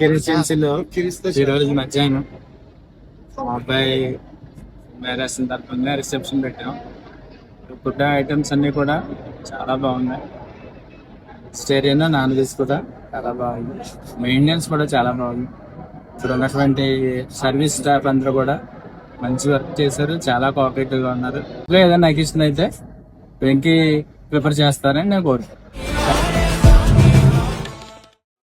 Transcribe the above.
వెంకీ రెసిడెన్సీలో ఈరోజు మధ్యాహ్నం మా అబ్బాయి మ్యారేజ్ సందర్భంగా రిసెప్షన్ పెట్టాం. ఫుడ్ ఐటమ్స్ అన్నీ కూడా చాలా బాగున్నాయి. వెజిటేరియన్, నాన్ వెజ్ కూడా చాలా బాగుంది. మెయింటెనెన్స్ కూడా చాలా బాగుంది. ఇక్కడ ఉన్నటువంటి సర్వీస్ స్టాఫ్ అందరూ కూడా మంచి వర్క్ చేశారు, చాలా కోఆపరేటివ్ గా ఉన్నారు. ఏదైనా నాకు ఇష్టం అయితే వెంకీ ప్రిఫర్ చేస్తారని నేను కోరుకుంటున్నాను.